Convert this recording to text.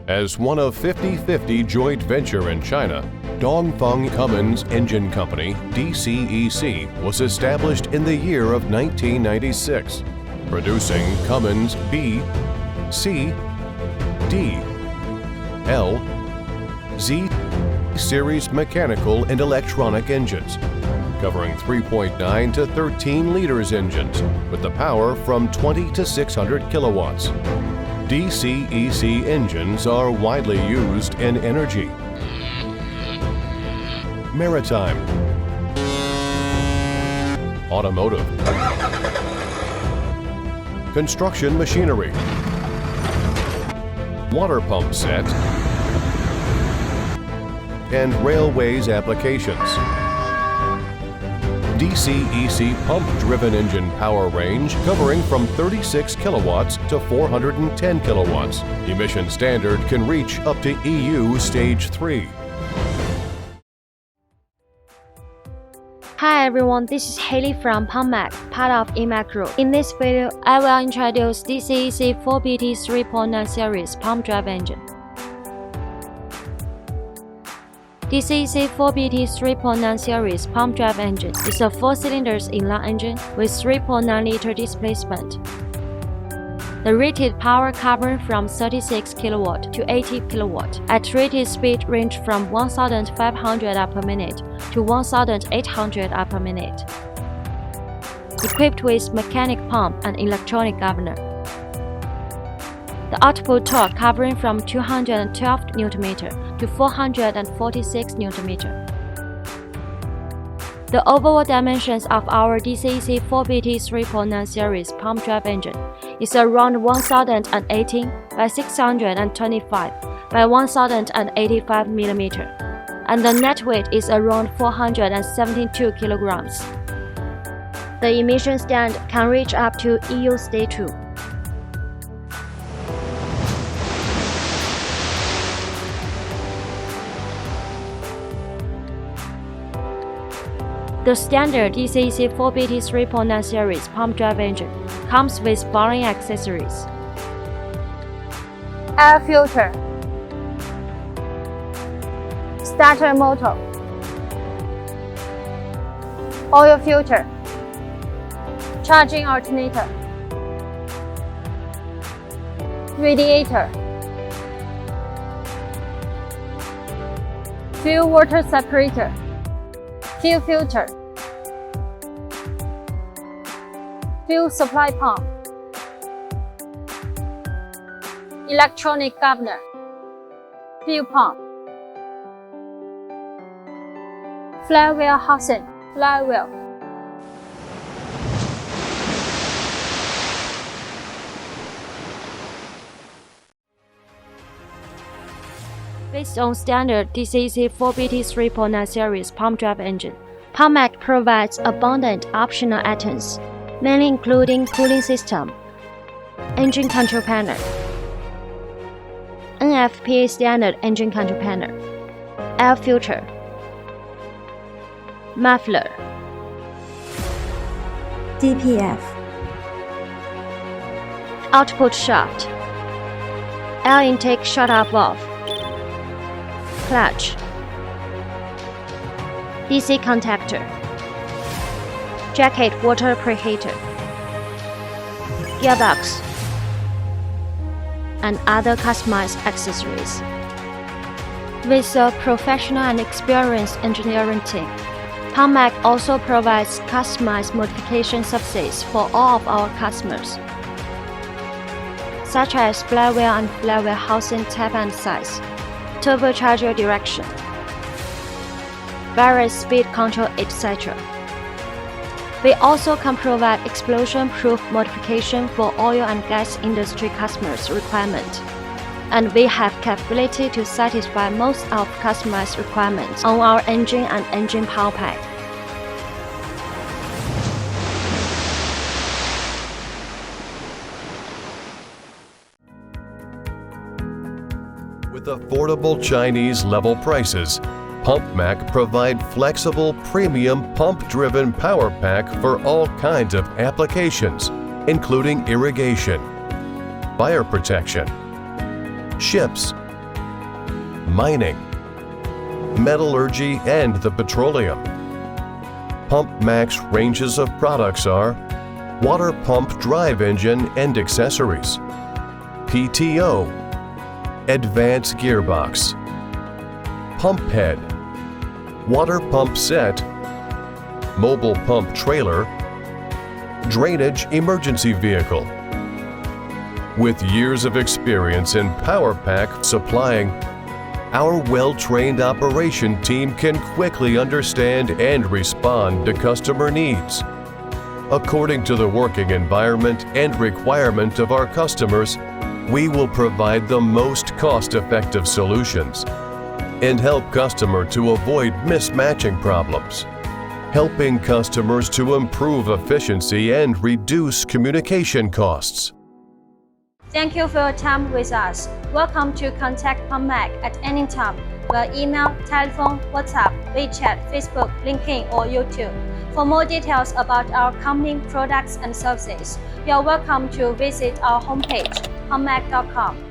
As one of 50/50 joint venture in China, Dongfeng Cummins Engine Company, DCEC, was established in the year of 1996, producing Cummins B, C, D, L, Z series mechanical and electronic engines, covering 3.9 to 13 liters engines with the power from 20 to 600 kilowatts. DCEC engines are widely used in energy, maritime, automotive, construction machinery, water pump set, and railways applications. DCEC pump-driven engine power range covering from 36 kilowatts to 410 kilowatts. Emission standard can reach up to EU Stage 3. Hi everyone, this is Haley from PumpMac, part of EMAC Group. In this video, I will introduce DCEC 4BT 3.9 series pump drive engine. DCEC 4BT 3.9 series pump drive engine is a 4-cylinder inline engine with 3.9-liter displacement. The rated power covers from 36 kW to 80 kW at rated speed range from 1,500 rpm to 1,800 rpm. Equipped with mechanic pump and electronic governor. The output torque covering from 212 Nm to 446 Nm. The overall dimensions of our DCEC 4BT 3.9 series pump drive engine is around 1018 by 625 by 1085 mm, and the net weight is around 472 kilograms. The emission standard can reach up to EU Stage 2. The standard DCEC 4BT 3.9 series pump drive engine comes with following accessories: air filter, starter motor, oil filter, charging alternator, radiator, fuel water separator, fuel filter, fuel supply pump, electronic governor, fuel pump, flywheel housing, flywheel. Based on standard DCEC 4BT 3.9 series pump drive engine, PumpMac provides abundant optional items, mainly including cooling system, engine control panel, NFPA standard engine control panel, air filter, muffler, DPF, output shaft, air intake shutoff valve, clutch, DC contactor, jacket water preheater, gearbox, and other customized accessories. With a professional and experienced engineering team, PumpMac also provides customized modification services for all of our customers, such as flywheel and flywheel housing type and size, turbocharger direction, various speed control, etc. We also can provide explosion-proof modification for oil and gas industry customers' requirement, and we have capability to satisfy most of customers' requirements on our engine and engine power pack. With affordable Chinese-level prices, PumpMac provide flexible premium pump-driven power pack for all kinds of applications, including irrigation, fire protection, ships, mining, metallurgy, and the petroleum. PumpMac's ranges of products are water pump drive engine and accessories, PTO, advanced gearbox, pump head, water pump set, mobile pump trailer, drainage emergency vehicle. With years of experience in PowerPack supplying, our well-trained operation team can quickly understand and respond to customer needs. According to the working environment and requirement of our customers, we will provide the most cost-effective solutions and help customer to avoid mismatching problems, helping customers to improve efficiency and reduce communication costs. Thank you for your time with us. Welcome to contact PumpMac at any time via email, telephone, WhatsApp, WeChat, Facebook, LinkedIn, or YouTube. For more details about our company products and services, you are welcome to visit our homepage, pumpmac.com.